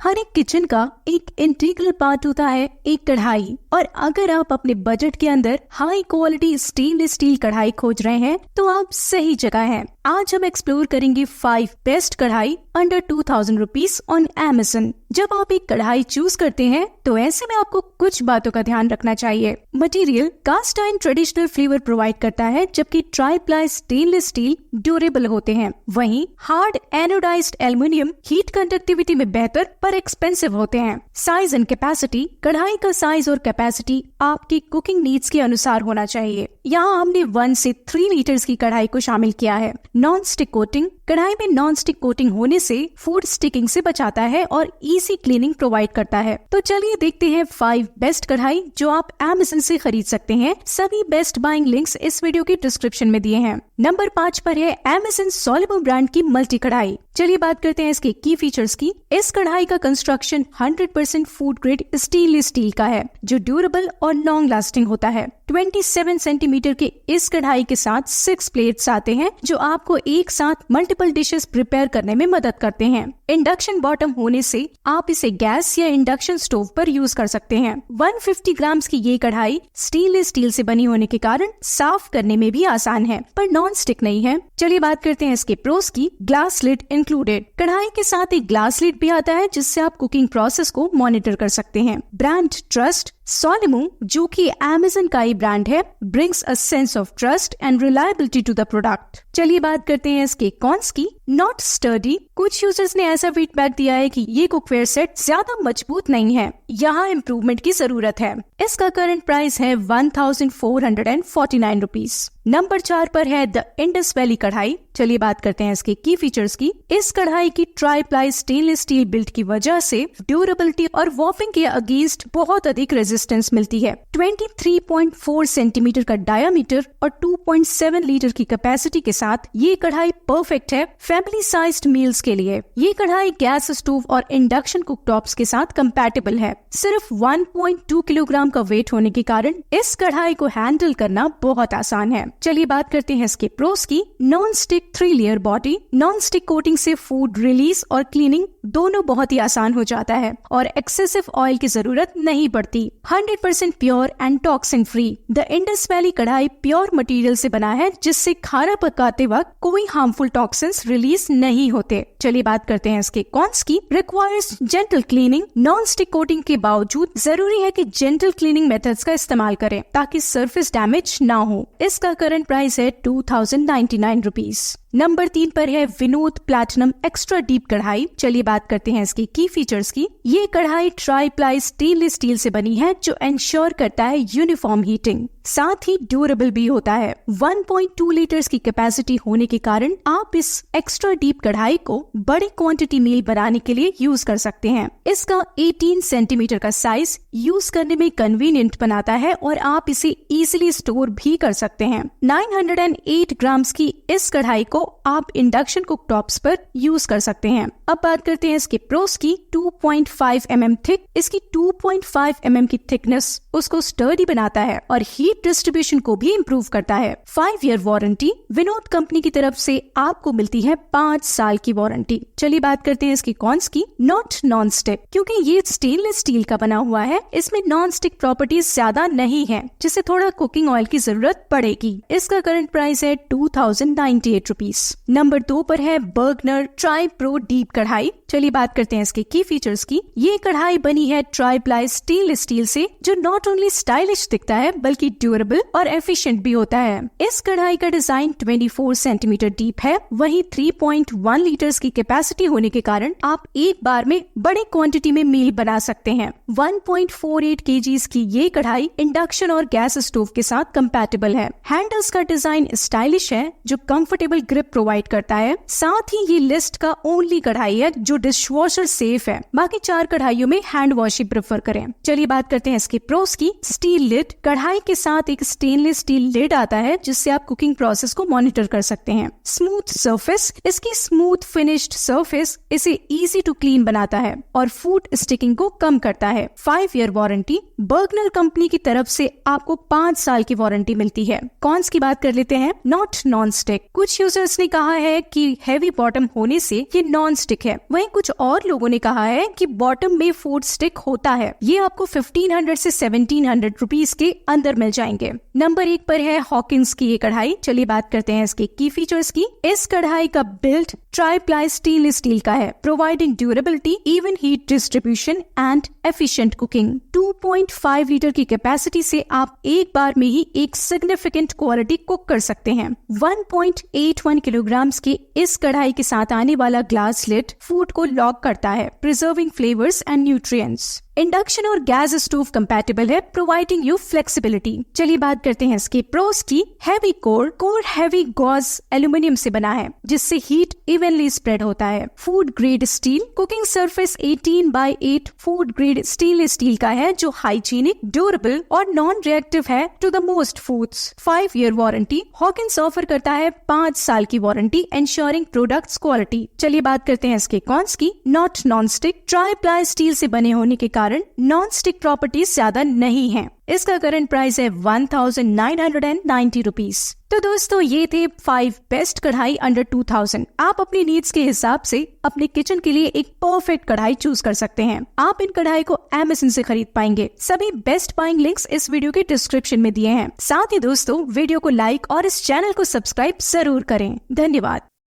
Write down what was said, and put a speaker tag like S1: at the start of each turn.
S1: हर एक किचन का एक इंटीग्रल पार्ट होता है एक कढ़ाई, और अगर आप अपने बजट के अंदर हाई क्वालिटी स्टेनलेस स्टील कढ़ाई खोज रहे हैं तो आप सही जगह हैं। आज हम एक्सप्लोर करेंगे 5 बेस्ट कढ़ाई अंडर 2000 रुपीज ऑन Amazon। जब आप एक कढ़ाई चूज करते हैं तो ऐसे में आपको कुछ बातों का ध्यान रखना चाहिए। Material cast iron traditional flavour provide करता है, जबकि ट्राई-प्लाई स्टेनलेस स्टील ड्यूरेबल होते हैं। वहीं hard anodised aluminium heat conductivity में बेहतर पर एक्सपेंसिव होते हैं। साइज एंड कैपेसिटी, कढ़ाई का साइज और कैपेसिटी आपकी कुकिंग नीड्स के अनुसार होना चाहिए। यहाँ हमने 1 से 3 लीटर्स की कढ़ाई को शामिल किया है। नॉन स्टिक कोटिंग, कढ़ाई में नॉन स्टिक कोटिंग होने से फूड स्टिकिंग से बचाता है और इजी क्लीनिंग प्रोवाइड करता है। तो चलिए देखते हैं 5 बेस्ट कढ़ाई जो आप Amazon से खरीद सकते हैं। सभी बेस्ट बाइंग लिंक्स इस वीडियो के डिस्क्रिप्शन में दिए हैं। नंबर 5 पर है Amazon Solimo ब्रांड की मल्टी कढ़ाई। चलिए बात करते हैं इसके की फीचर्स की। इस कढ़ाई का construction 100% food grade stainless steel का है, जो ड्यूरेबल और लॉन्ग लास्टिंग होता है। 27 सेंटीमीटर के इस कढ़ाई के साथ 6 प्लेट्स आते हैं, जो आपको एक साथ मल्टीपल डिशेस प्रिपेयर करने में मदद करते हैं। इंडक्शन बॉटम होने से आप इसे गैस या इंडक्शन स्टोव पर यूज कर सकते हैं। 150 ग्राम की ये कढ़ाई स्टेनलेस स्टील से बनी होने के कारण साफ करने में भी आसान है, पर नॉन स्टिक नहीं है। चलिए बात करते हैं इसके प्रोस की। ग्लास लिड इंक्लूडेड, कढ़ाई के साथ एक ग्लास लिड भी आता है, जिससे आप कुकिंग प्रोसेस को मॉनिटर कर सकते हैं। ब्रांड ट्रस्ट, Solimo, जो कि Amazon का ही ब्रांड है, brings a sense of trust and reliability to the product। चलिए बात करते हैं इसके कॉन्स की। नॉट स्टर्डी, कुछ यूजर्स ने ऐसा फीडबैक दिया है कि ये कुकवेयर सेट ज्यादा मजबूत नहीं है, यहाँ इम्प्रूवमेंट की जरूरत है। इसका करंट प्राइस है 1449 रुपीज। नंबर 4 पर है द इंडस वैली कढ़ाई। चलिए बात करते हैं इसके की फीचर्स की। इस कढ़ाई की ट्राई-प्लाई स्टेनलेस स्टील बिल्ड की वजह से ड्यूरेबिलिटी और वॉर्पिंग के अगेंस्ट बहुत अधिक रेजिस्टेंस मिलती है। 23.4 सेंटीमीटर का डायामीटर और 2.7 लीटर की कैपेसिटी के साथ ये कढ़ाई परफेक्ट है फैमिली साइज्ड मील्स के लिए। ये कढ़ाई गैस स्टोव और इंडक्शन कुकटॉप्स के साथ कंपैटिबल है। सिर्फ 1.2 किलोग्राम का वेट होने के कारण इस कढ़ाई को हैंडल करना बहुत आसान है। चलिए बात करते हैं इसके प्रोस की। Non stick 3 layer body, non stick coating से फूड रिलीज और क्लीनिंग दोनों बहुत ही आसान हो जाता है और एक्सेसिव ऑयल की जरूरत नहीं पड़ती। 100% pure and toxin free. The Indus valley कढ़ाई प्योर मटेरियल से बना है, जिससे खाना पकाते वक्त कोई हार्मफुल टॉक्सिन्स रिलीज नहीं होते। चलिए बात करते हैं इसके कॉन्स की। Requires gentle cleaning, non stick coating के बावजूद जरूरी है कि जेंटल क्लीनिंग मेथड्स का इस्तेमाल करें ताकि सरफेस डैमेज ना हो। इसका करंट प्राइस है 2099 रुपीज। नंबर 3 पर है विनोद प्लैटिनम एक्स्ट्रा डीप कढ़ाई। चलिए बात करते हैं इसकी की फीचर्स की। ये कढ़ाई ट्राई-प्लाई स्टेनलेस स्टील से बनी है, जो इंश्योर करता है यूनिफॉर्म हीटिंग, साथ ही ड्यूरेबल भी होता है। 1.2 लीटर्स की कैपेसिटी होने के कारण आप इस एक्स्ट्रा डीप कढ़ाई को बड़ी क्वांटिटी मील बनाने के लिए यूज कर सकते हैं। इसका 18 सेंटीमीटर का साइज यूज करने में कन्वीनियंट बनाता है और आप इसे इजीली स्टोर भी कर सकते हैं। 908 ग्राम्स की इस कढ़ाई को आप इंडक्शन कुकटॉप्स पर यूज कर सकते हैं। अब बात करते हैं इसके प्रोस की। 2.5 mm थिक, इसकी 2.5 mm की थिकनेस उसको स्टर्डी बनाता है और हीट डिस्ट्रीब्यूशन को भी इम्प्रूव करता है। 5 ईयर वारंटी, विनोद कंपनी की तरफ से आपको मिलती है 5 साल की वारंटी। चलिए बात करते हैं इसकी कॉन्स की। नॉट नॉन स्टिक, क्योंकि ये स्टेनलेस स्टील का बना हुआ है, इसमें नॉन स्टिक प्रॉपर्टीज ज्यादा नहीं है, जिससे थोड़ा कुकिंग ऑयल की जरूरत पड़ेगी। इसका करंट प्राइस है 2098 रुपीज। नंबर 2 पर है बर्गनर ट्राई प्रो डीप कढ़ाई। चलिए बात करते हैं इसके की फीचर्स की। ये कढ़ाई बनी है ट्राई-प्लाई स्टेनलेस स्टील से, जो नॉट ओनली स्टाइलिश दिखता है बल्कि ड्यूरेबल और एफिशिएंट भी होता है। इस कढ़ाई का डिजाइन 24 सेंटीमीटर डीप है, वहीं 3.1 लीटर्स की कैपेसिटी होने के कारण आप एक बार में बड़ी क्वांटिटी में मील बना सकते हैं। 1.48 kgs की ये कढ़ाई इंडक्शन और गैस स्टोव के साथ कंपैटिबल है। हैंडल्स का डिजाइन स्टाइलिश है, जो कंफर्टेबल ग्रिप प्रोवाइड करता है। साथ ही ये लिस्ट का ओनली कढ़ाई है जो डिशवॉशर सेफ है। बाकी 4 कढ़ाइयों में हैंड वॉश ही प्रेफर करें। चलिए बात करते हैं इसके प्रोस की। स्टील लिड, कढ़ाई के साथ एक स्टेनलेस स्टील लिड आता है, जिससे आप कुकिंग प्रोसेस को मॉनिटर कर सकते हैं। स्मूथ सरफेस, इसकी स्मूथ फिनिश्ड सरफेस इसे इजी टू क्लीन बनाता है और फूड स्टिकिंग को कम करता है। 5 ईयर वारंटी। बर्गनर कंपनी की तरफ से आपको 5 साल की वारंटी मिलती है। कॉन्स की बात कर लेते हैं। Not non stick. कुछ यूजर्स ने कहा है कि हैवी बॉटम होने से ये नॉन स्टिक है, वहीं कुछ और लोगों ने कहा है कि बॉटम में फूड स्टिक होता है। ये आपको 1500 से 1700 रुपीज के अंदर मिल जाएंगे। नंबर 1 पर है हॉकिंस की ये कढ़ाई। चलिए बात करते हैं इसके की फीचर्स की। इस कढ़ाई का बिल्ड ट्राई-प्लाई स्टेनलेस स्टील का है, providing durability, even heat distribution and efficient cooking. 2.5 litre की कैपेसिटी से आप एक बार में ही एक सिग्निफिकेंट क्वालिटी कुक कर सकते हैं। 1.81 किलोग्राम के इस कढ़ाई के साथ आने वाला ग्लास लिड फूड को लॉक करता है, preserving flavours and nutrients. Induction और गैस स्टोव कंपैटिबल है, प्रोवाइडिंग यू फ्लेक्सिबिलिटी। चलिए बात करते हैं इसके प्रोस की। Heavy core heavy gauge aluminium से बना है, जिससे हीट इवनली स्प्रेड होता है। Food grade steel. Cooking surface 18x8 food grade stainless steel का है, जो हाइजीनिक, ड्यूरेबल और नॉन रिएक्टिव है to the most foods. 5 year warranty. Hawkins offer करता है 5 साल की वारंटी, एंश्योरिंग प्रोडक्ट्स क्वालिटी। चलिए बात करते हैं इसके कॉन्स की। Not non stick. Try-ply steel से बने होने के कारण नॉन स्टिक प्रॉपर्टीज ज्यादा नहीं हैं। इसका करंट प्राइस है 1990 रुपीज। तो दोस्तों ये थे 5 बेस्ट कढ़ाई अंडर 2000। आप अपनी नीड्स के हिसाब से अपने किचन के लिए एक परफेक्ट कढ़ाई चूज कर सकते हैं। आप इन कढ़ाई को Amazon से खरीद पाएंगे। सभी बेस्ट बाइंग लिंक्स इस वीडियो के डिस्क्रिप्शन में दिए हैं। साथ ही दोस्तों वीडियो को लाइक और इस चैनल को सब्सक्राइब जरूर करें। धन्यवाद।